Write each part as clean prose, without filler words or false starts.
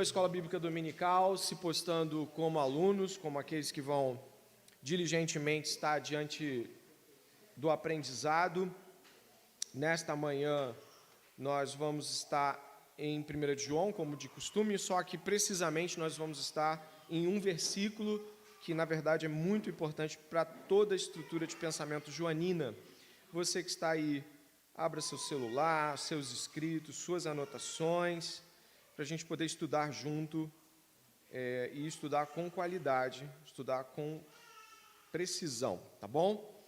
A Escola Bíblica Dominical, se postando como alunos, como aqueles que vão diligentemente estar diante do aprendizado. Nesta manhã, nós vamos estar em 1 de João, como de costume, só que precisamente nós vamos estar em um versículo que, na verdade, é muito importante para toda a estrutura de pensamento joanina. Você que está aí, abra seu celular, seus escritos, suas anotações, para a gente poder estudar junto e estudar com qualidade, estudar com precisão, tá bom?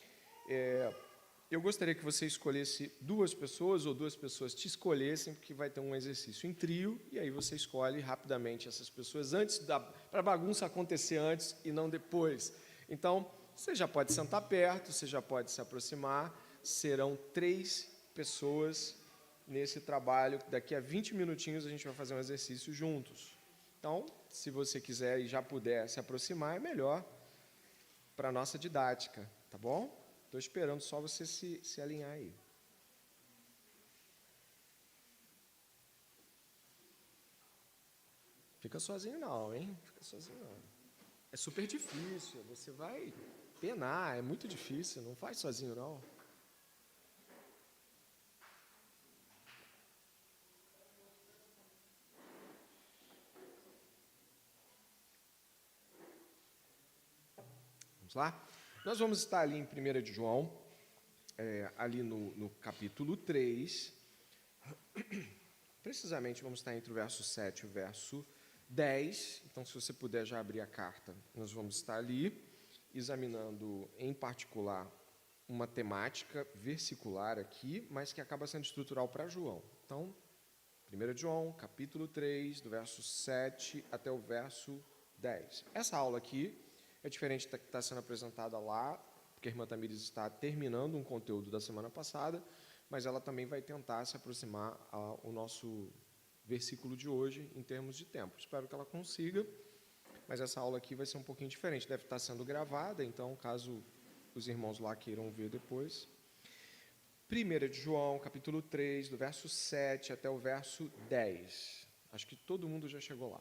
Eu gostaria que você escolhesse duas pessoas, ou duas pessoas te escolhessem, porque vai ter um exercício em trio, e aí você escolhe rapidamente essas pessoas, para a bagunça acontecer antes e não depois. Então, você já pode sentar perto, você já pode se aproximar, serão 3 pessoas nesse trabalho. Daqui a 20 minutinhos a gente vai fazer um exercício juntos. Então, se você quiser e já puder se aproximar, é melhor para a nossa didática, tá bom? Estou esperando só você se alinhar aí. Fica sozinho não, hein? Fica sozinho não. É super difícil, você vai penar, é muito difícil, não faz sozinho não. Vamos lá? Nós vamos estar ali em 1 de João, ali no capítulo 3. Precisamente vamos estar entre o verso 7 e o verso 10. Então, se você puder já abrir a carta, nós vamos estar ali examinando, em particular, uma temática versicular aqui, mas que acaba sendo estrutural para João. Então, 1 de João, capítulo 3, do verso 7 até o verso 10. Essa aula aqui é diferente da que está sendo apresentada lá, porque a irmã Tamires está terminando um conteúdo da semana passada, mas ela também vai tentar se aproximar ao nosso versículo de hoje em termos de tempo. Espero que ela consiga, mas essa aula aqui vai ser um pouquinho diferente. Deve estar sendo gravada, então, caso os irmãos lá queiram ver depois. 1 de João, capítulo 3, do verso 7 até o verso 10. Acho que todo mundo já chegou lá.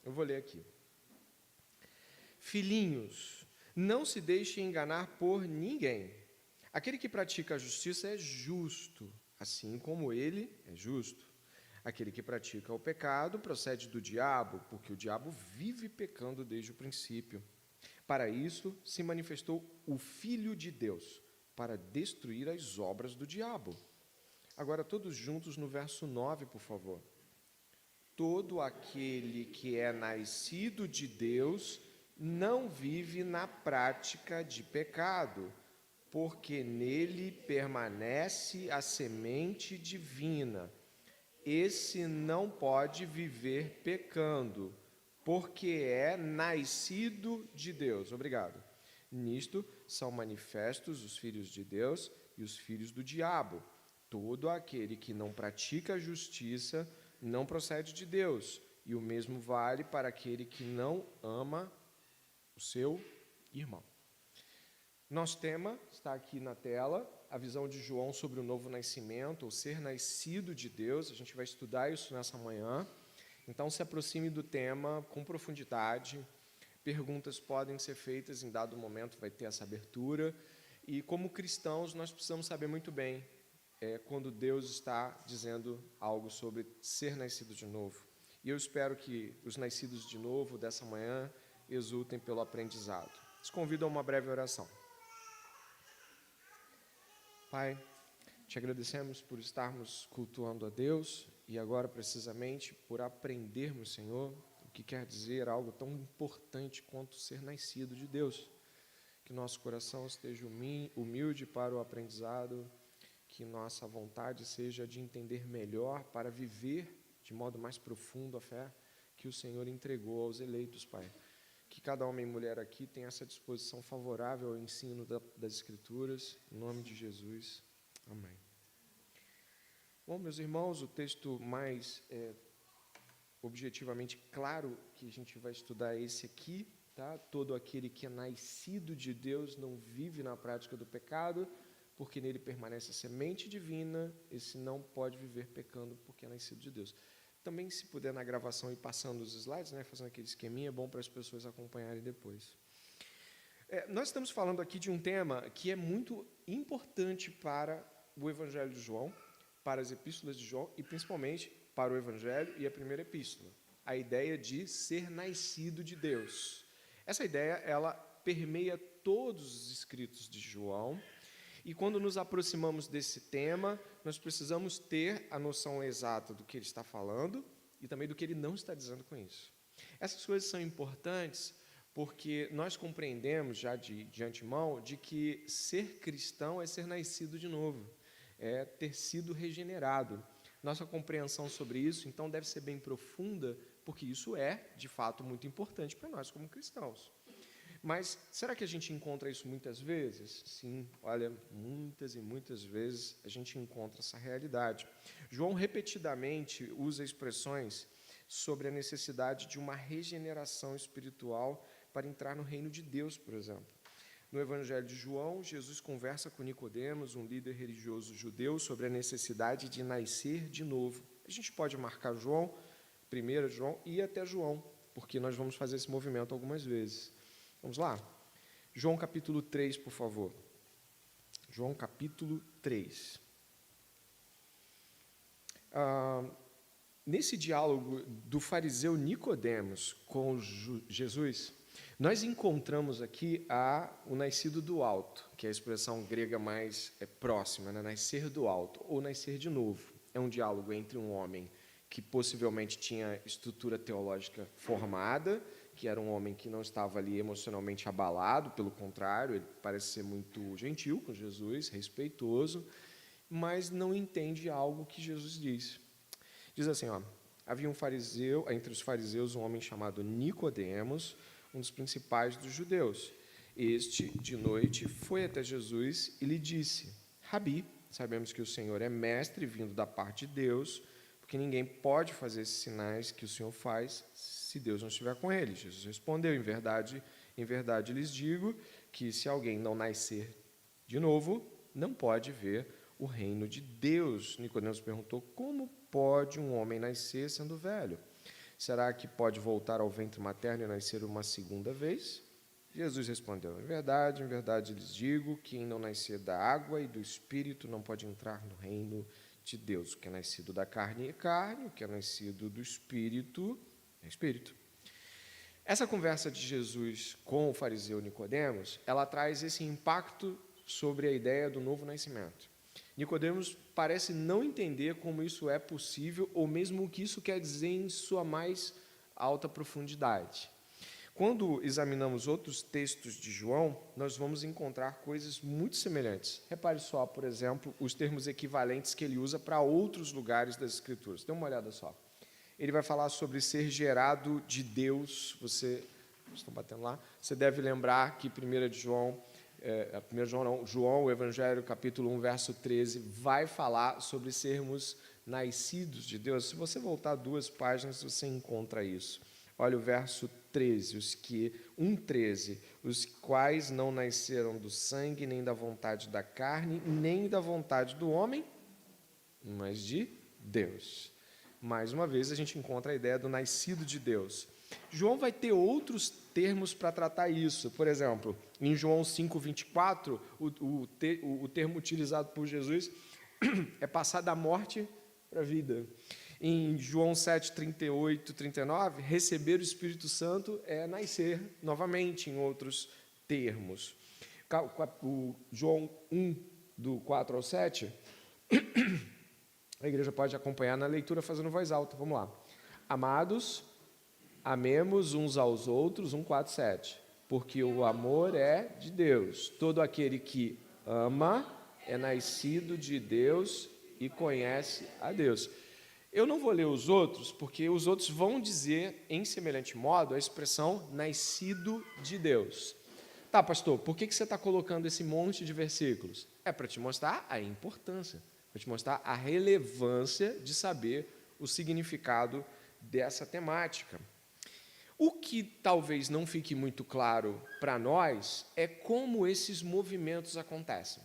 Eu vou ler aqui. Filhinhos, não se deixem enganar por ninguém. Aquele que pratica a justiça é justo, assim como ele é justo. Aquele que pratica o pecado procede do diabo, porque o diabo vive pecando desde o princípio. Para isso se manifestou o Filho de Deus, para destruir as obras do diabo. Agora todos juntos no verso 9, por favor. Todo aquele que é nascido de Deus não vive na prática de pecado, porque nele permanece a semente divina. Esse não pode viver pecando, porque é nascido de Deus. Obrigado. Nisto são manifestos os filhos de Deus e os filhos do diabo. Todo aquele que não pratica a justiça não procede de Deus, e o mesmo vale para aquele que não ama o seu irmão. Nosso tema está aqui na tela, a visão de João sobre o novo nascimento, ou ser nascido de Deus. A gente vai estudar isso nessa manhã. Então, se aproxime do tema com profundidade. Perguntas podem ser feitas em dado momento, vai ter essa abertura. E, como cristãos, nós precisamos saber muito bem quando Deus está dizendo algo sobre ser nascido de novo. E eu espero que os nascidos de novo dessa manhã exultem pelo aprendizado. Te convido a uma breve oração. Pai, te agradecemos por estarmos cultuando a Deus e agora precisamente por aprendermos, Senhor, o que quer dizer algo tão importante quanto ser nascido de Deus. Que nosso coração esteja humilde para o aprendizado, que nossa vontade seja de entender melhor para viver de modo mais profundo a fé que o Senhor entregou aos eleitos, Pai. Que cada homem e mulher aqui tenha essa disposição favorável ao ensino das Escrituras. Em nome de Jesus. Amém. Bom, meus irmãos, o texto mais objetivamente claro que a gente vai estudar é esse aqui, tá? Todo aquele que é nascido de Deus não vive na prática do pecado, porque nele permanece a semente divina. Esse não pode viver pecando porque é nascido de Deus. Também, se puder, na gravação, ir passando os slides, né, fazendo aquele esqueminha, é bom para as pessoas acompanharem depois. Nós estamos falando aqui de um tema que é muito importante para o Evangelho de João, para as epístolas de João e, principalmente, para o Evangelho e a primeira epístola. A ideia de ser nascido de Deus. Essa ideia, ela permeia todos os escritos de João, e quando nos aproximamos desse tema, nós precisamos ter a noção exata do que ele está falando e também do que ele não está dizendo com isso. Essas coisas são importantes porque nós compreendemos já de antemão de que ser cristão é ser nascido de novo, é ter sido regenerado. Nossa compreensão sobre isso, então, deve ser bem profunda, porque isso é, de fato, muito importante para nós como cristãos. Mas será que a gente encontra isso muitas vezes? Sim, olha, muitas e muitas vezes a gente encontra essa realidade. João repetidamente usa expressões sobre a necessidade de uma regeneração espiritual para entrar no reino de Deus, por exemplo. No Evangelho de João, Jesus conversa com Nicodemos, um líder religioso judeu, sobre a necessidade de nascer de novo. A gente pode marcar João, 1 João e até João, porque nós vamos fazer esse movimento algumas vezes. Vamos lá? João capítulo 3, por favor. João capítulo 3. Nesse diálogo do fariseu Nicodemos com Jesus, nós encontramos aqui o nascido do alto, que é a expressão grega mais próxima, né? Nascer do alto, ou nascer de novo. É um diálogo entre um homem que possivelmente tinha estrutura teológica formada, que era um homem que não estava ali emocionalmente abalado, pelo contrário, ele parece ser muito gentil com Jesus, respeitoso, mas não entende algo que Jesus diz. Diz assim, havia um fariseu, entre os fariseus, um homem chamado Nicodemos, um dos principais dos judeus. Este, de noite, foi até Jesus e lhe disse: Rabi, sabemos que o Senhor é mestre vindo da parte de Deus, porque ninguém pode fazer esses sinais que o Senhor faz se Deus não estiver com ele. Jesus respondeu: em verdade lhes digo que se alguém não nascer de novo, não pode ver o reino de Deus. Nicodemos perguntou: como pode um homem nascer sendo velho? Será que pode voltar ao ventre materno e nascer uma segunda vez? Jesus respondeu: em verdade lhes digo que quem não nascer da água e do Espírito não pode entrar no reino de Deus. O que é nascido da carne é carne, o que é nascido do Espírito é Espírito. Essa conversa de Jesus com o fariseu Nicodemos, ela traz esse impacto sobre a ideia do novo nascimento. Nicodemos parece não entender como isso é possível, ou mesmo o que isso quer dizer em sua mais alta profundidade. Quando examinamos outros textos de João, nós vamos encontrar coisas muito semelhantes. Repare só, por exemplo, os termos equivalentes que ele usa para outros lugares das Escrituras. Dê uma olhada só. Ele vai falar sobre ser gerado de Deus. Estão batendo lá? Você deve lembrar que 1 João, João, o Evangelho, capítulo 1, verso 13, vai falar sobre sermos nascidos de Deus. Se você voltar 2 páginas, você encontra isso. Olha o verso 13, 1,13, os quais não nasceram do sangue, nem da vontade da carne, nem da vontade do homem, mas de Deus. Mais uma vez, a gente encontra a ideia do nascido de Deus. João vai ter outros termos para tratar isso. Por exemplo, em João 5,24, o termo utilizado por Jesus é passar da morte para a vida. Em João 7, 38, 39, receber o Espírito Santo é nascer novamente, em outros termos. O João 1, do 4 ao 7, a igreja pode acompanhar na leitura fazendo voz alta. Vamos lá. Amados, amemos uns aos outros, 1, 4, 7. Porque o amor é de Deus. Todo aquele que ama é nascido de Deus e conhece a Deus. Eu não vou ler os outros, porque os outros vão dizer, em semelhante modo, a expressão nascido de Deus. Tá, pastor, por que você está colocando esse monte de versículos? É para te mostrar a importância, para te mostrar a relevância de saber o significado dessa temática. O que talvez não fique muito claro para nós é como esses movimentos acontecem.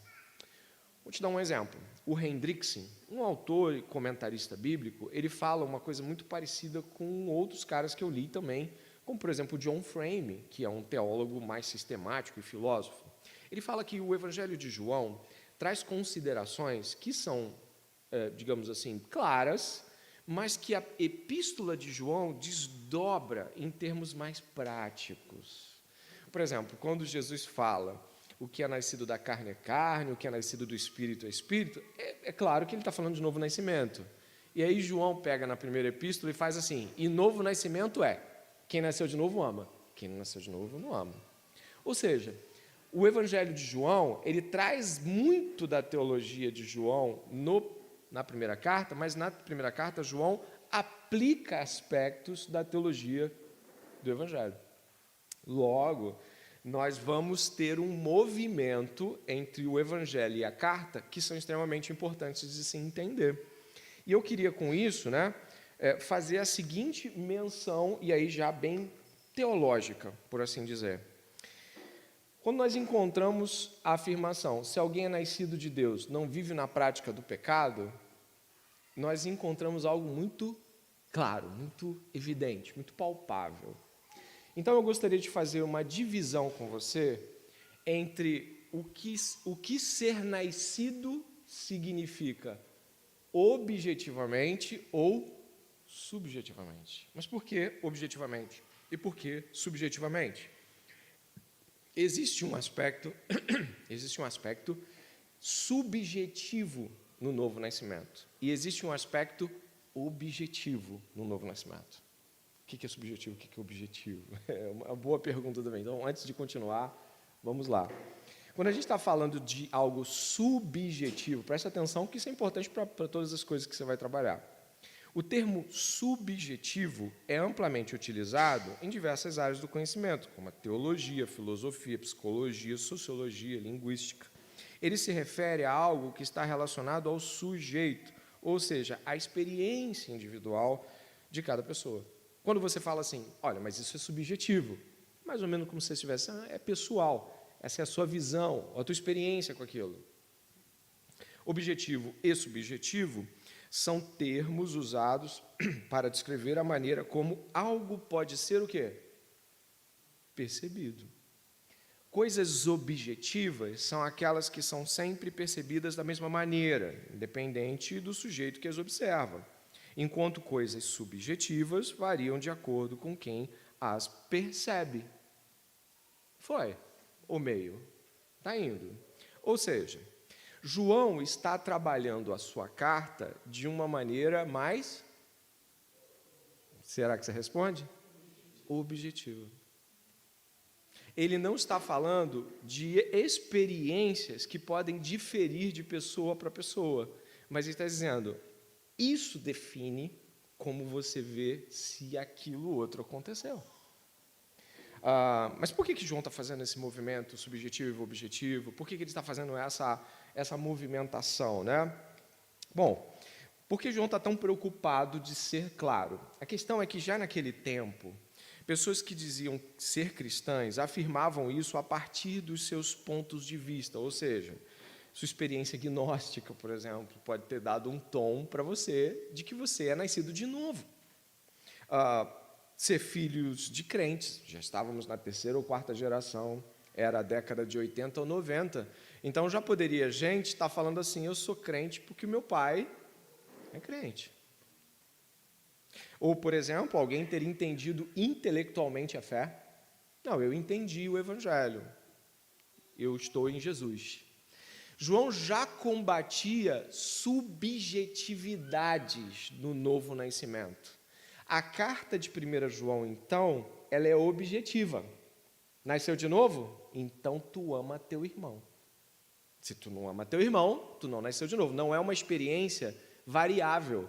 Vou te dar um exemplo. o Hendrickson, um autor e comentarista bíblico, ele fala uma coisa muito parecida com outros caras que eu li também, como, por exemplo, John Frame, que é um teólogo mais sistemático e filósofo. Ele fala que o Evangelho de João traz considerações que são, digamos assim, claras, mas que a epístola de João desdobra em termos mais práticos. Por exemplo, quando Jesus fala o que é nascido da carne é carne, o que é nascido do espírito é espírito, é claro que ele está falando de novo nascimento. E aí João pega na primeira epístola e faz assim, e novo nascimento é, quem nasceu de novo ama, quem não nasceu de novo não ama. Ou seja, o Evangelho de João, ele traz muito da teologia de João na primeira carta, mas na primeira carta João aplica aspectos da teologia do Evangelho. Logo, nós vamos ter um movimento entre o Evangelho e a carta que são extremamente importantes de se entender. E eu queria, com isso, fazer a seguinte menção, e aí já bem teológica, por assim dizer. Quando nós encontramos a afirmação, se alguém é nascido de Deus, não vive na prática do pecado, nós encontramos algo muito claro, muito evidente, muito palpável. Então, eu gostaria de fazer uma divisão com você entre o que ser nascido significa objetivamente ou subjetivamente. Mas por que objetivamente? E por que subjetivamente? Existe um aspecto subjetivo no novo nascimento e existe um aspecto objetivo no novo nascimento. O que é subjetivo, o que é objetivo? É uma boa pergunta também. Então, antes de continuar, vamos lá. Quando a gente está falando de algo subjetivo, preste atenção que isso é importante para todas as coisas que você vai trabalhar. O termo subjetivo é amplamente utilizado em diversas áreas do conhecimento, como a teologia, filosofia, psicologia, sociologia, linguística. Ele se refere a algo que está relacionado ao sujeito, ou seja, à experiência individual de cada pessoa. Quando você fala assim, olha, mas isso é subjetivo, mais ou menos como se você estivesse, é pessoal, essa é a sua visão, a tua experiência com aquilo. Objetivo e subjetivo são termos usados para descrever a maneira como algo pode ser o quê? Percebido. Coisas objetivas são aquelas que são sempre percebidas da mesma maneira, independente do sujeito que as observa, enquanto coisas subjetivas variam de acordo com quem as percebe. Foi o meio. Está indo. Ou seja, João está trabalhando a sua carta de uma maneira mais... Será que você responde? Objetiva. Ele não está falando de experiências que podem diferir de pessoa para pessoa, mas ele está dizendo, isso define como você vê se aquilo outro aconteceu. Mas por que João está fazendo esse movimento subjetivo e objetivo? Por que ele está fazendo essa movimentação, né? Bom, por que João está tão preocupado de ser claro? A questão é que já naquele tempo, pessoas que diziam ser cristãs afirmavam isso a partir dos seus pontos de vista, ou seja, sua experiência gnóstica, por exemplo, pode ter dado um tom para você de que você é nascido de novo. Ser filhos de crentes, já estávamos na 3ª ou 4ª geração, era a década de 80 ou 90, então já poderia gente estar falando assim, eu sou crente porque meu pai é crente. Ou, por exemplo, alguém ter entendido intelectualmente a fé. Não, eu entendi o Evangelho, eu estou em Jesus. João já combatia subjetividades no novo nascimento. A carta de 1 João, então, ela é objetiva. Nasceu de novo? Então tu ama teu irmão. Se tu não ama teu irmão, tu não nasceu de novo. Não é uma experiência variável.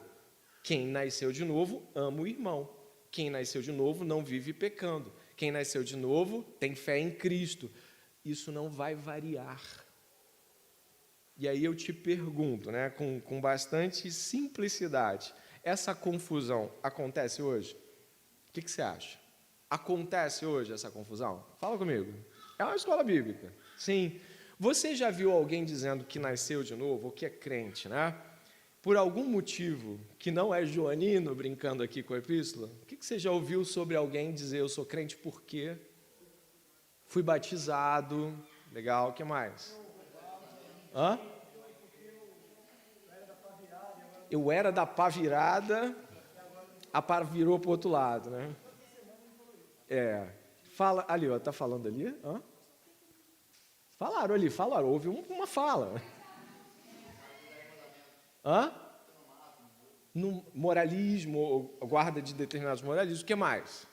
Quem nasceu de novo, ama o irmão. Quem nasceu de novo, não vive pecando. Quem nasceu de novo, tem fé em Cristo. Isso não vai variar. E aí eu te pergunto, né, com bastante simplicidade, essa confusão acontece hoje? O que você acha? Acontece hoje essa confusão? Fala comigo. É uma escola bíblica. Sim. Você já viu alguém dizendo que nasceu de novo, ou que é crente, né? Por algum motivo que não é joanino, brincando aqui com a epístola? O que você já ouviu sobre alguém dizer, eu sou crente por quê? Fui batizado. Legal, o que mais? Hã? Eu era da pá virada, a pá virou para o outro lado, né? Fala, ali, ó, tá falando ali? Hã? Falaram, houve uma fala. Hã? No moralismo, guarda de determinados moralismos, o que mais?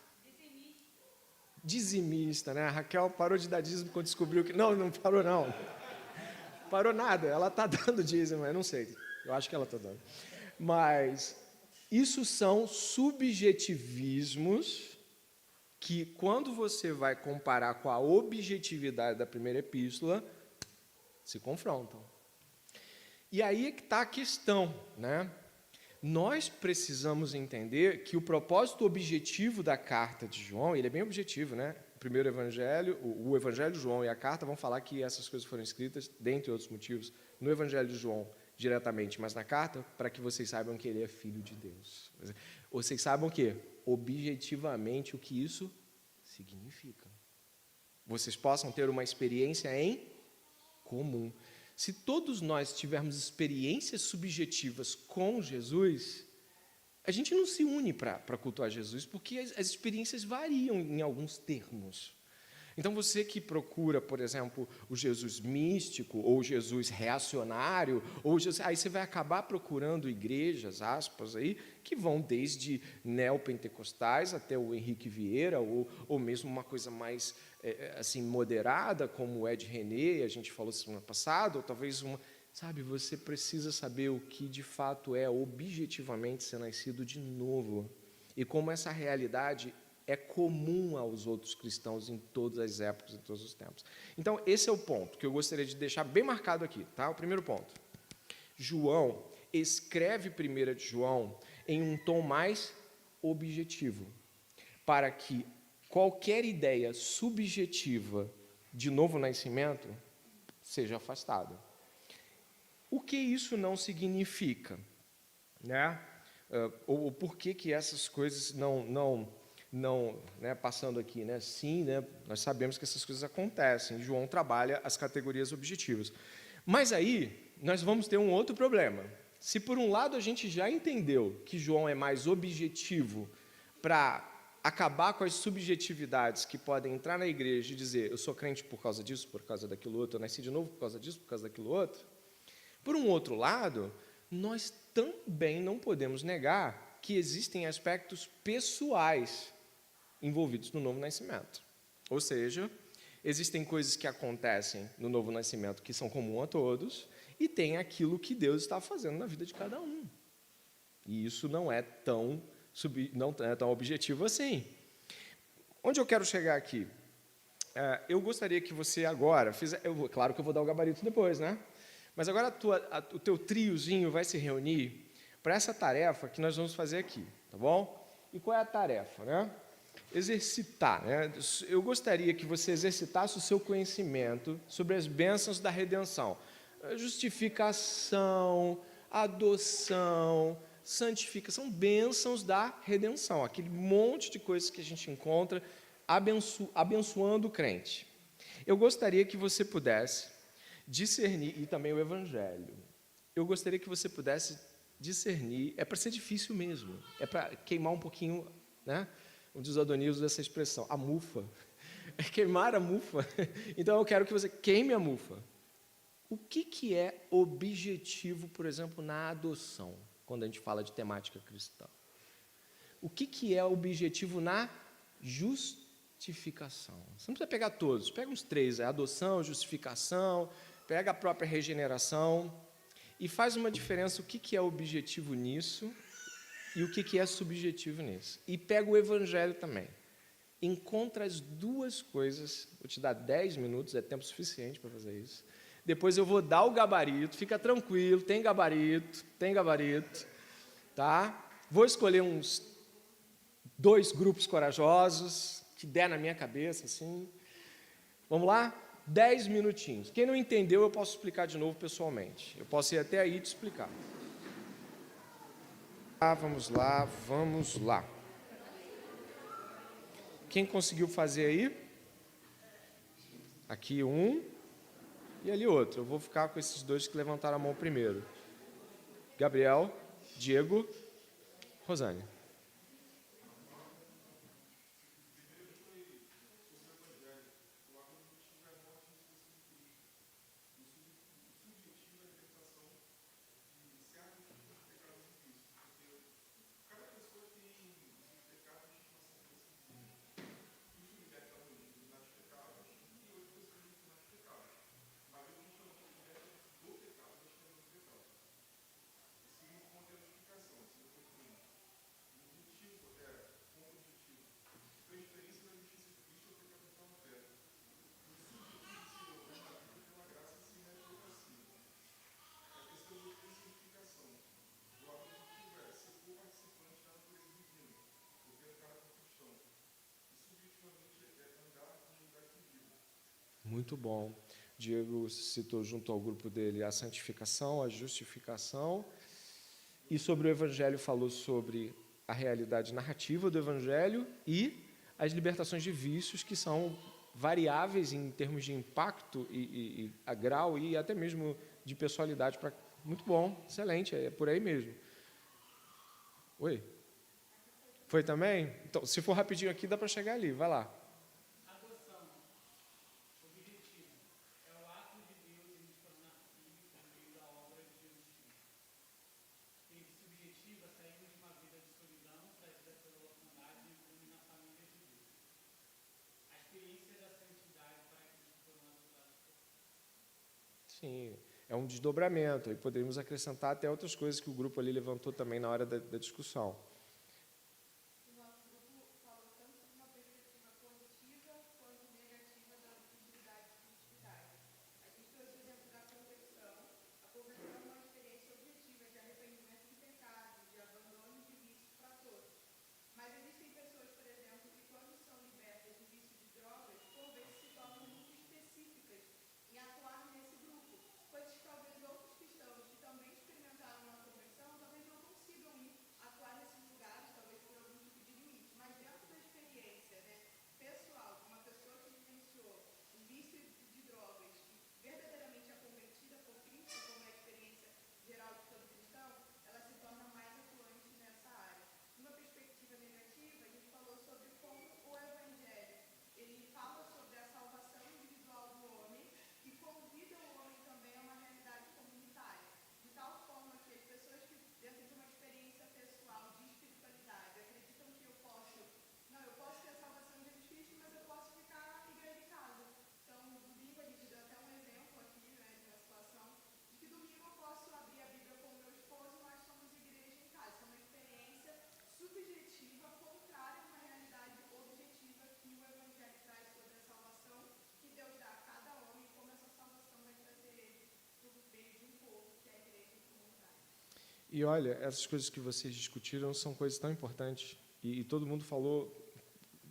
Dizimista, né? A Raquel parou de dar dízimo quando descobriu que... Não parou não. Parou nada, ela está dando dízimo, eu não sei, eu acho que ela está dando. Mas isso são subjetivismos que, quando você vai comparar com a objetividade da primeira epístola, se confrontam. E aí é que está a questão, né? Nós precisamos entender que o propósito objetivo da carta de João, ele é bem objetivo, né? O primeiro evangelho, o evangelho de João e a carta vão falar que essas coisas foram escritas, dentre outros motivos, no evangelho de João diretamente, mas na carta, para que vocês saibam que ele é filho de Deus. Vocês saibam o quê? Objetivamente o que isso significa. Vocês possam ter uma experiência em comum. Se todos nós tivermos experiências subjetivas com Jesus, a gente não se une para cultuar Jesus, porque as experiências variam em alguns termos. Então, você que procura, por exemplo, o Jesus místico, ou Jesus reacionário, ou Jesus, aí você vai acabar procurando igrejas, aspas, aí, que vão desde neopentecostais até o Henrique Vieira, ou mesmo uma coisa mais assim, moderada, como o Ed René, a gente falou semana passada, ou talvez uma... Sabe, você precisa saber o que de fato é objetivamente ser nascido de novo. E como essa realidade é comum aos outros cristãos em todas as épocas, em todos os tempos. Então, esse é o ponto que eu gostaria de deixar bem marcado aqui, tá? O primeiro ponto. João escreve 1 de João em um tom mais objetivo, para que qualquer ideia subjetiva de novo nascimento seja afastada. O que isso não significa, né? Ou por que essas coisas não né, passando aqui, né? Sim, né, nós sabemos que essas coisas acontecem. João trabalha as categorias objetivas. Mas aí nós vamos ter um outro problema. Se por um lado a gente já entendeu que João é mais objetivo para acabar com as subjetividades que podem entrar na igreja e dizer eu sou crente por causa disso, por causa daquilo outro, eu nasci de novo por causa disso, por causa daquilo outro. Por um outro lado, nós também não podemos negar que existem aspectos pessoais envolvidos no novo nascimento. Ou seja, existem coisas que acontecem no novo nascimento que são comuns a todos e tem aquilo que Deus está fazendo na vida de cada um. E isso não é tão objetivo assim. Onde eu quero chegar aqui? Eu gostaria que você agora fizesse... Claro que eu vou dar o gabarito depois, né? Mas agora o teu triozinho vai se reunir para essa tarefa que nós vamos fazer aqui, tá bom? E qual é a tarefa, né? Exercitar, né? Eu gostaria que você exercitasse o seu conhecimento sobre as bênçãos da redenção. Justificação, adoção, santificação, bênçãos da redenção. Aquele monte de coisas que a gente encontra abençoando o crente. Eu gostaria que você pudesse discernir, e também o Evangelho, eu gostaria que você pudesse discernir, é para ser difícil mesmo, é para queimar um pouquinho, né? Um dos Adonias usa essa expressão, a mufa, é queimar a mufa. Então eu quero que você queime a mufa. O que é objetivo, por exemplo, na adoção, quando a gente fala de temática cristã? O que é objetivo na justificação? Você não precisa pegar todos, pega uns 3, adoção, justificação, pega a própria regeneração e faz uma diferença o que é objetivo nisso e o que é subjetivo nisso. E pega o Evangelho também. Encontra as duas coisas, vou te dar 10 minutos, é tempo suficiente para fazer isso. Depois eu vou dar o gabarito, fica tranquilo, tem gabarito, tá? Vou escolher uns 2 grupos corajosos, que der na minha cabeça, assim. Vamos lá? 10 minutinhos. Quem não entendeu, eu posso explicar de novo pessoalmente. Eu posso ir até aí e te explicar. Vamos lá, vamos lá. Quem conseguiu fazer aí? Aqui um e ali outro. Eu vou ficar com esses dois que levantaram a mão primeiro. Gabriel, Diego, Rosane. Muito bom. Diego citou junto ao grupo dele a santificação, a justificação, e sobre o Evangelho falou sobre a realidade narrativa do Evangelho e as libertações de vícios, que são variáveis em termos de impacto e a grau e até mesmo de pessoalidade. Muito bom, excelente, é por aí mesmo. Oi? Foi também? Então, se for rapidinho aqui, dá para chegar ali, vai lá. Sim, é um desdobramento, e poderíamos acrescentar até outras coisas que o grupo ali levantou também na hora da discussão. O nosso grupo falou tanto sobre uma perspectiva positiva quanto negativa da utilidade e subjetividade. A gente trouxe o exemplo da conversão. A conversão é uma experiência objetiva de arrependimento de pecado, de abandono de vícios para todos. Mas existem pessoas, por exemplo, que quando são libertas de vício de drogas, por vezes se tornam muito específicas em atuar nesse grupo, coisas que talvez outros cristãos que também experimentaram uma conversão talvez não consigam ir atuar nesses lugares, talvez por algum tipo de limite. Mas dentro da experiência, né, pessoal, de uma pessoa que vivenciou um vício de drogas e verdadeiramente é convertida por Cristo, como é a experiência geral de todo cristão, ela se torna mais atuante nessa área. Numa perspectiva negativa, a gente falou sobre como o Evangelho, ele fala sobre a salvação individual do homem e convida o homem também a uma realidade comunitária, de tal forma que as pessoas que, dentro de uma experiência pessoal de espiritualidade, acreditam que eu posso ter a salvação de Jesus Cristo, mas eu posso ficar na igreja em casa. Então, domingo a gente deu até um exemplo aqui, né, de uma situação, de que domingo eu posso abrir a Bíblia com o meu esposo e nós somos igreja em casa. Isso é uma experiência subjetiva, contrária a uma realidade objetiva que o Evangelho traz sobre a salvação que Deus dá a cada homem, como essa salvação vai trazer ele para o meio de um povo, que é a igreja comunitária. E olha, essas coisas que vocês discutiram são coisas tão importantes, e todo mundo falou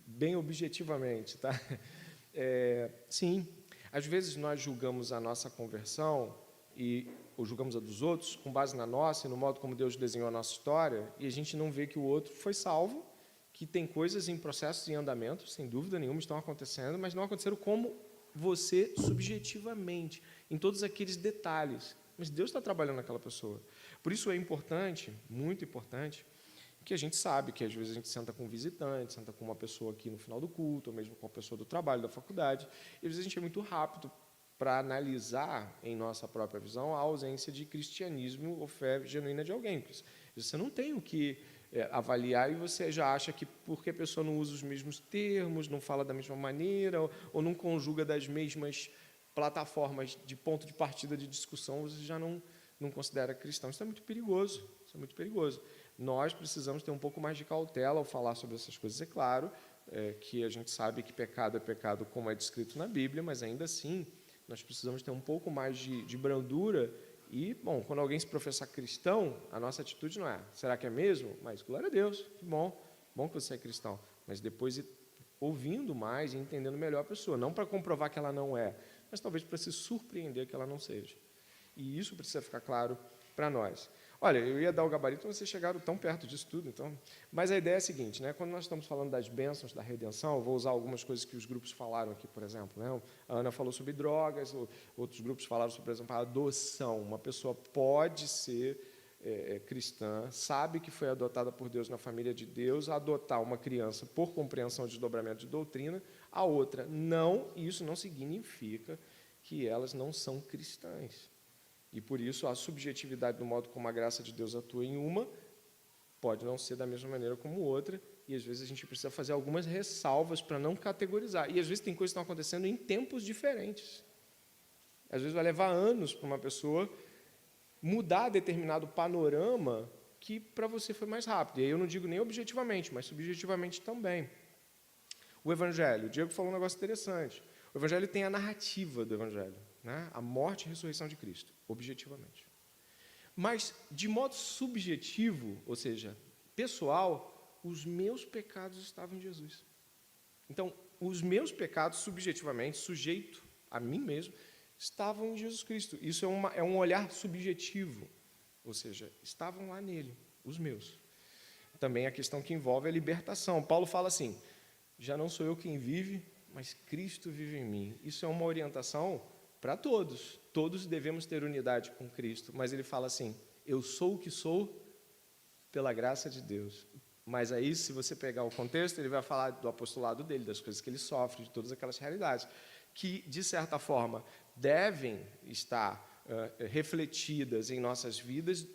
bem objetivamente, tá? Sim, às vezes nós julgamos a nossa conversão ou julgamos a dos outros com base na nossa e no modo como Deus desenhou a nossa história, e a gente não vê que o outro foi salvo, que tem coisas em processos em andamento, sem dúvida nenhuma, estão acontecendo, mas não aconteceram como você subjetivamente, em todos aqueles detalhes. Mas Deus está trabalhando naquela pessoa. Por isso é importante, muito importante, que a gente sabe que às vezes a gente senta com um visitante, senta com uma pessoa aqui no final do culto, ou mesmo com uma pessoa do trabalho, da faculdade, e às vezes a gente é muito rápido para analisar em nossa própria visão a ausência de cristianismo ou fé genuína de alguém. Você não tem o que avaliar e você já acha que porque a pessoa não usa os mesmos termos, não fala da mesma maneira, ou não conjuga das mesmas plataformas de ponto de partida de discussão, você já não considera cristão. Isso é muito perigoso. Isso é muito perigoso. Nós precisamos ter um pouco mais de cautela ao falar sobre essas coisas. É claro que a gente sabe que pecado é pecado como é descrito na Bíblia, mas ainda assim nós precisamos ter um pouco mais de brandura e, bom, quando alguém se professar cristão, a nossa atitude não é, será que é mesmo? Mas, glória a Deus, que bom que você é cristão. Mas depois ouvindo mais e entendendo melhor a pessoa, não para comprovar que ela não é, mas talvez para se surpreender que ela não seja. E isso precisa ficar claro para nós. Olha, eu ia dar o gabarito, mas vocês chegaram tão perto disso tudo, então. Mas a ideia é a seguinte, né? Quando nós estamos falando das bênçãos da redenção, eu vou usar algumas coisas que os grupos falaram aqui, por exemplo, né? A Ana falou sobre drogas, outros grupos falaram sobre, por exemplo, a adoção. Uma pessoa pode ser cristã, sabe que foi adotada por Deus na família de Deus, adotar uma criança por compreensão de desdobramento de doutrina, a outra não, e isso não significa que elas não são cristãs. E, por isso, a subjetividade do modo como a graça de Deus atua em uma pode não ser da mesma maneira como outra, e, às vezes, a gente precisa fazer algumas ressalvas para não categorizar. E, às vezes, tem coisas que estão acontecendo em tempos diferentes. Às vezes, vai levar anos para uma pessoa mudar determinado panorama que, para você, foi mais rápido. E aí eu não digo nem objetivamente, mas subjetivamente também. O Evangelho. O Diego falou um negócio interessante. O Evangelho tem a narrativa do Evangelho, né? A morte e a ressurreição de Cristo, objetivamente. Mas, de modo subjetivo, ou seja, pessoal, os meus pecados estavam em Jesus. Então, os meus pecados, subjetivamente, sujeito a mim mesmo, estavam em Jesus Cristo. Isso é um olhar subjetivo, ou seja, estavam lá nele, os meus. Também a questão que envolve a libertação. Paulo fala assim, já não sou eu quem vive, mas Cristo vive em mim. Isso é uma orientação para todos. Todos devemos ter unidade com Cristo. Mas ele fala assim, eu sou o que sou pela graça de Deus. Mas aí, se você pegar o contexto, ele vai falar do apostolado dele, das coisas que ele sofre, de todas aquelas realidades, que, de certa forma, devem estar refletidas em nossas vidas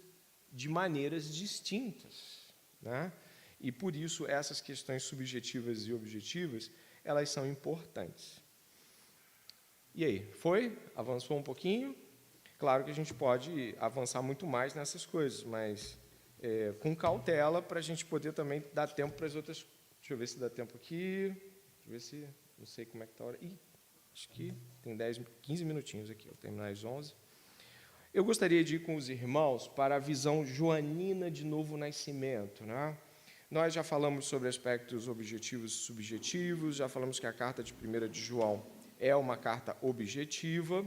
de maneiras distintas, né? E, por isso, essas questões subjetivas e objetivas, elas são importantes. E aí, foi? Avançou um pouquinho? Claro que a gente pode avançar muito mais nessas coisas, mas com cautela para a gente poder também dar tempo para as outras... Deixa eu ver se dá tempo aqui. Deixa eu ver se... Não sei como é que está a hora. Ih, acho que tem 15 minutinhos aqui. Eu vou terminar às 11. Eu gostaria de ir com os irmãos para a visão joanina de novo nascimento, né? Nós já falamos sobre aspectos objetivos e subjetivos, já falamos que a carta de 1 de João é uma carta objetiva,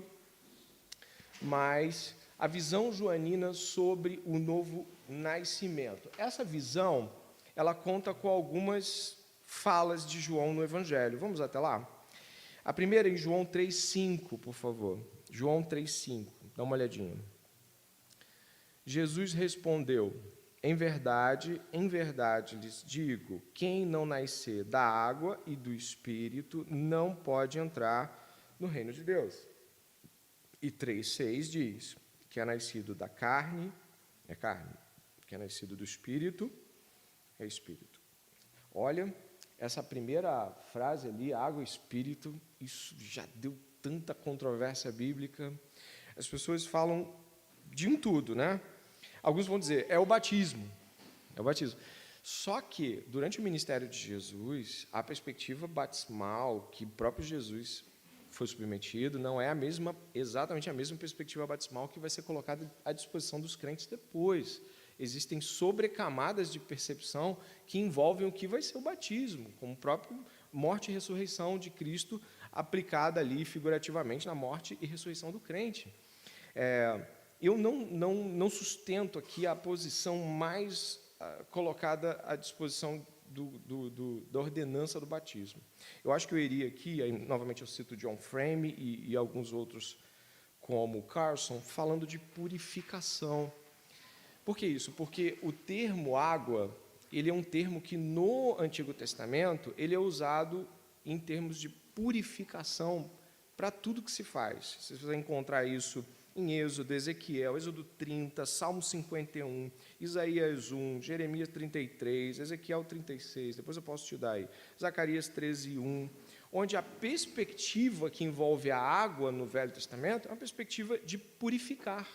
mas a visão joanina sobre o novo nascimento. Essa visão, ela conta com algumas falas de João no Evangelho. Vamos até lá? A primeira é em João 3,5, por favor. João 3,5, dá uma olhadinha. Jesus respondeu, em verdade lhes digo, quem não nascer da água e do Espírito não pode entrar no reino de Deus. E 3,6 diz, que é nascido da carne, é carne, que é nascido do Espírito, é Espírito. Olha, essa primeira frase ali, água e Espírito, isso já deu tanta controvérsia bíblica. As pessoas falam de um tudo, né? Alguns vão dizer, é o batismo. É o batismo. Só que, durante o ministério de Jesus, a perspectiva batismal que o próprio Jesus foi submetido não é exatamente a mesma perspectiva batismal que vai ser colocada à disposição dos crentes depois. Existem sobrecamadas de percepção que envolvem o que vai ser o batismo, como a própria morte e ressurreição de Cristo aplicada ali figurativamente na morte e ressurreição do crente. Eu não sustento aqui a posição mais colocada à disposição da ordenança do batismo. Eu acho que eu iria aqui, aí, novamente eu cito John Frame e alguns outros, como Carson, falando de purificação. Por que isso? Porque o termo água, ele é um termo que no Antigo Testamento, ele é usado em termos de purificação para tudo que se faz. Você vai encontrar isso em Êxodo, Ezequiel, Êxodo 30, Salmo 51, Isaías 1, Jeremias 33, Ezequiel 36, depois eu posso te dar aí, Zacarias 13, 1, onde a perspectiva que envolve a água no Velho Testamento é uma perspectiva de purificar,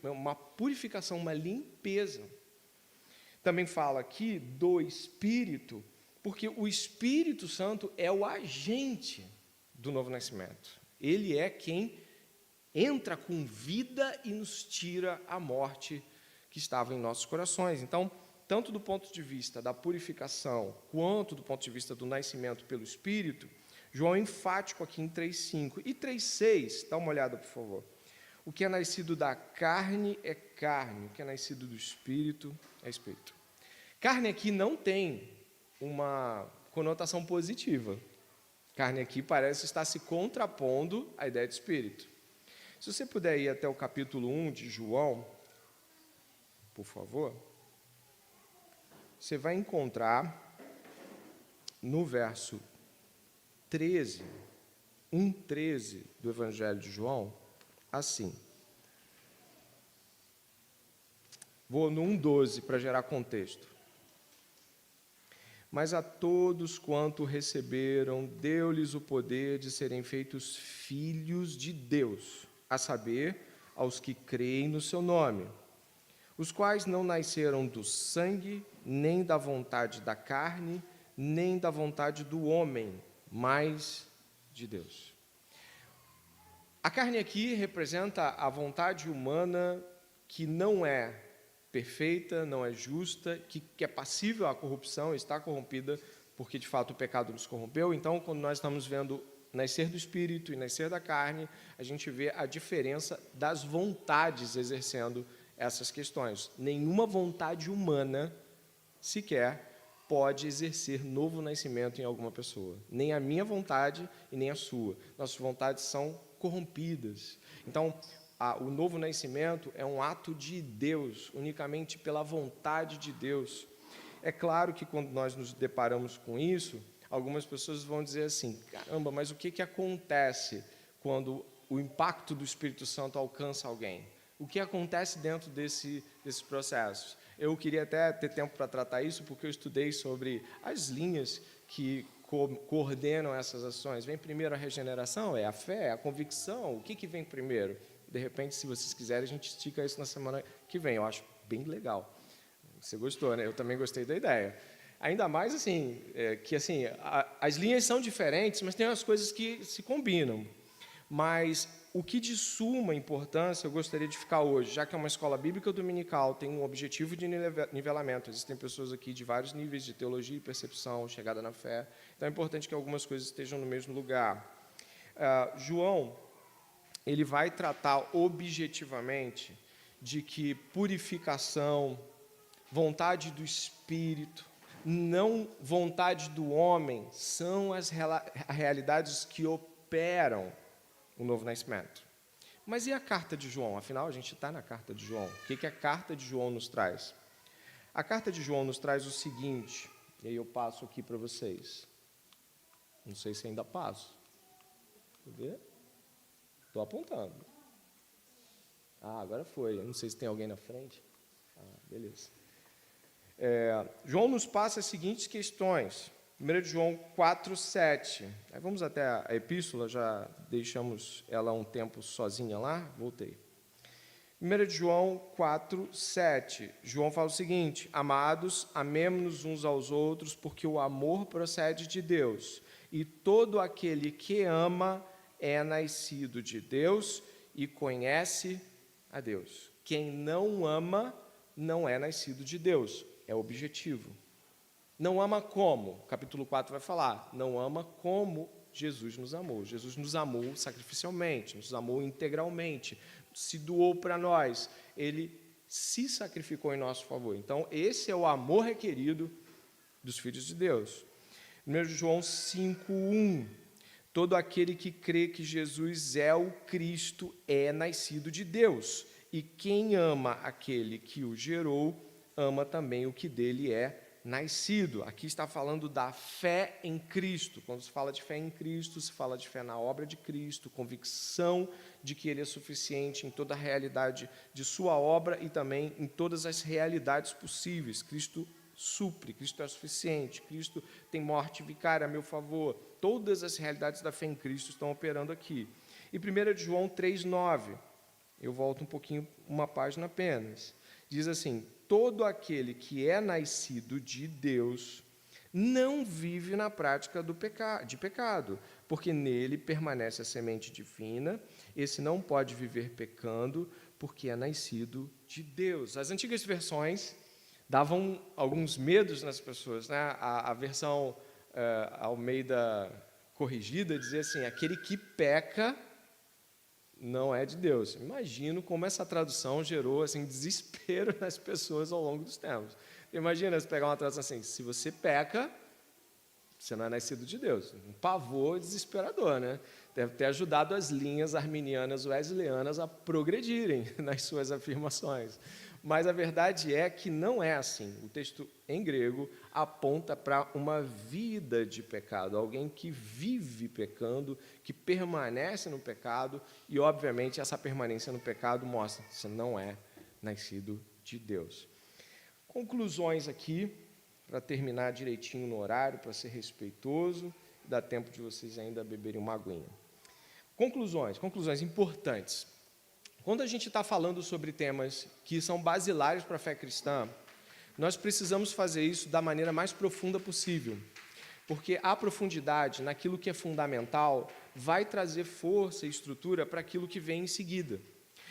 uma purificação, uma limpeza. Também fala aqui do Espírito, porque o Espírito Santo é o agente do novo nascimento. Ele é quem entra com vida e nos tira a morte que estava em nossos corações. Então, tanto do ponto de vista da purificação, quanto do ponto de vista do nascimento pelo Espírito, João é enfático aqui em 3,5. E 3,6, dá uma olhada, por favor. O que é nascido da carne é carne, o que é nascido do espírito é espírito. Carne aqui não tem uma conotação positiva. Carne aqui parece estar se contrapondo à ideia de espírito. Se você puder ir até o capítulo 1 de João, por favor, você vai encontrar no verso 13, 1,13 do Evangelho de João, assim. Vou no 1,12 para gerar contexto. Mas a todos quanto receberam, deu-lhes o poder de serem feitos filhos de Deus, a saber, aos que creem no seu nome, os quais não nasceram do sangue, nem da vontade da carne, nem da vontade do homem, mas de Deus. A carne aqui representa a vontade humana que não é perfeita, não é justa, que é passível à corrupção, está corrompida, porque de fato o pecado nos corrompeu. Então, quando nós estamos vendo nascer do espírito e nascer da carne, a gente vê a diferença das vontades exercendo essas questões. Nenhuma vontade humana sequer pode exercer novo nascimento em alguma pessoa. Nem a minha vontade e nem a sua. Nossas vontades são corrompidas. Então, o novo nascimento é um ato de Deus, unicamente pela vontade de Deus. É claro que quando nós nos deparamos com isso, algumas pessoas vão dizer assim, caramba, mas o que acontece quando o impacto do Espírito Santo alcança alguém? O que acontece dentro desses processos? Eu queria até ter tempo para tratar isso, porque eu estudei sobre as linhas que coordenam essas ações. Vem primeiro a regeneração, é a fé, é a convicção, o que vem primeiro? De repente, se vocês quiserem, a gente estica isso na semana que vem. Eu acho bem legal. Você gostou, né? Eu também gostei da ideia. Ainda mais assim, que assim, as linhas são diferentes, mas tem umas coisas que se combinam. Mas o que de suma importância eu gostaria de ficar hoje, já que é uma escola bíblica dominical, tem um objetivo de nivelamento, existem pessoas aqui de vários níveis de teologia e percepção, chegada na fé, então é importante que algumas coisas estejam no mesmo lugar. João, ele vai tratar objetivamente de que purificação, vontade do Espírito, não vontade do homem, são as realidades que operam o novo nascimento. Mas e a carta de João? Afinal, a gente está na carta de João. O que a carta de João nos traz? A carta de João nos traz o seguinte, e aí eu passo aqui para vocês. Não sei se ainda passo. Deixa eu ver. Estou apontando. Agora foi. Eu não sei se tem alguém na frente. Beleza. João nos passa as seguintes questões. 1 João 4,7. Aí vamos até a epístola, já deixamos ela um tempo sozinha lá. Voltei. 1 João 4,7. João fala o seguinte: amados, amemo-nos uns aos outros, porque o amor procede de Deus, e todo aquele que ama é nascido de Deus e conhece a Deus. Quem não ama não é nascido de Deus. É objetivo. Não ama como? Capítulo 4 vai falar. Não ama como Jesus nos amou. Jesus nos amou sacrificialmente, nos amou integralmente, se doou para nós. Ele se sacrificou em nosso favor. Então, esse é o amor requerido dos filhos de Deus. 1 João 5,1. Todo aquele que crê que Jesus é o Cristo é nascido de Deus. E quem ama aquele que o gerou, ama também o que dele é nascido. Aqui está falando da fé em Cristo. Quando se fala de fé em Cristo, se fala de fé na obra de Cristo, convicção de que Ele é suficiente em toda a realidade de sua obra e também em todas as realidades possíveis. Cristo supre, Cristo é suficiente, Cristo tem morte vicária a meu favor. Todas as realidades da fé em Cristo estão operando aqui. E 1 João 3,9, eu volto um pouquinho, uma página apenas, diz assim: todo aquele que é nascido de Deus não vive na prática de pecado, porque nele permanece a semente divina. Esse não pode viver pecando, porque é nascido de Deus. As antigas versões davam alguns medos nas pessoas, né? A versão Almeida corrigida, dizia assim, aquele que peca não é de Deus. Imagino como essa tradução gerou assim, desespero nas pessoas ao longo dos tempos. Imagina você pegar uma tradução assim, se você peca, você não é nascido de Deus. Um pavor desesperador, né? Deve ter ajudado as linhas arminianas wesleyanas a progredirem nas suas afirmações. Mas a verdade é que não é assim. O texto em grego aponta para uma vida de pecado, alguém que vive pecando, que permanece no pecado, e, obviamente, essa permanência no pecado mostra que você não é nascido de Deus. Conclusões aqui, para terminar direitinho no horário, para ser respeitoso, dá tempo de vocês ainda beberem uma aguinha. Conclusões importantes. Quando a gente está falando sobre temas que são basilares para a fé cristã, nós precisamos fazer isso da maneira mais profunda possível, porque a profundidade naquilo que é fundamental vai trazer força e estrutura para aquilo que vem em seguida.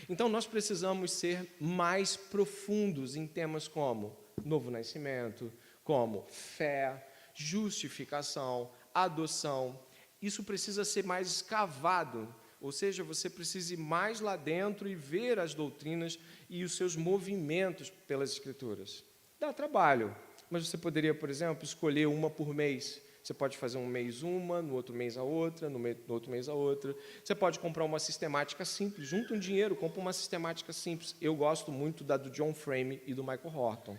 Então, nós precisamos ser mais profundos em temas como novo nascimento, como fé, justificação, adoção. Isso precisa ser mais escavado, ou seja, você precisa ir mais lá dentro e ver as doutrinas e os seus movimentos pelas Escrituras. Dá trabalho, mas você poderia, por exemplo, escolher uma por mês. Você pode fazer um mês uma, no outro mês a outra, no outro mês a outra. Você pode comprar uma sistemática simples, junta um dinheiro, compra uma sistemática simples. Eu gosto muito da do John Frame e do Michael Horton.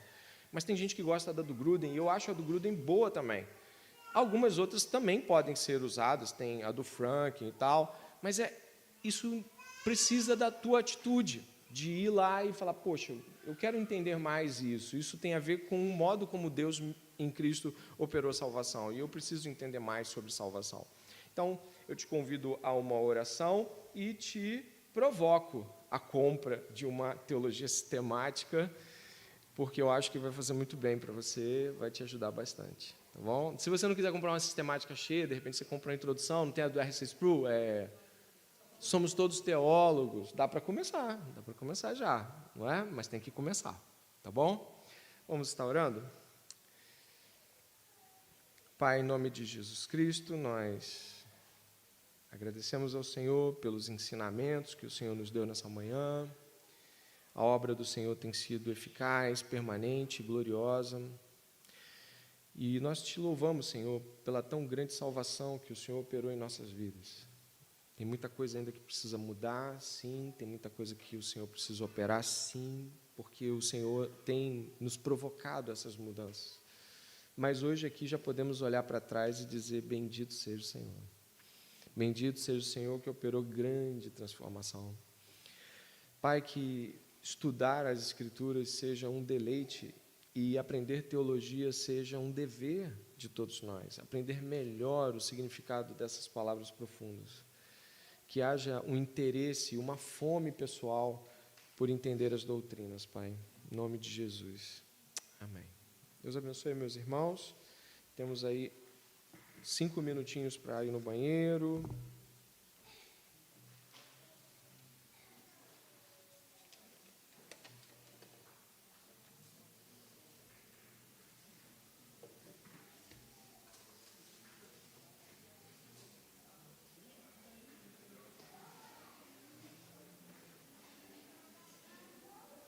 Mas tem gente que gosta da do Gruden, e eu acho a do Gruden boa também. Algumas outras também podem ser usadas, tem a do Frank e tal, mas isso precisa da tua atitude, de ir lá e falar, poxa, eu quero entender mais isso. Isso tem a ver com o modo como Deus em Cristo operou a salvação, e eu preciso entender mais sobre salvação. Então, eu te convido a uma oração e te provoco a compra de uma teologia sistemática, porque eu acho que vai fazer muito bem para você, vai te ajudar bastante. Tá bom? Se você não quiser comprar uma sistemática cheia, de repente você compra uma introdução, não tem a do R.C. Sproul, somos todos teólogos, dá para começar já, não é? Mas tem que começar, tá bom? Vamos estar orando? Pai, em nome de Jesus Cristo, nós agradecemos ao Senhor pelos ensinamentos que o Senhor nos deu nessa manhã. A obra do Senhor tem sido eficaz, permanente, gloriosa. E nós te louvamos, Senhor, pela tão grande salvação que o Senhor operou em nossas vidas. Tem muita coisa ainda que precisa mudar, sim. Tem muita coisa que o Senhor precisa operar, sim, porque o Senhor tem nos provocado essas mudanças. Mas hoje aqui já podemos olhar para trás e dizer, bendito seja o Senhor. Bendito seja o Senhor que operou grande transformação. Pai, que estudar as Escrituras seja um deleite e aprender teologia seja um dever de todos nós. Aprender melhor o significado dessas palavras profundas. Que haja um interesse, uma fome pessoal por entender as doutrinas, Pai. Em nome de Jesus. Amém. Deus abençoe, meus irmãos. Temos aí 5 minutinhos para ir no banheiro.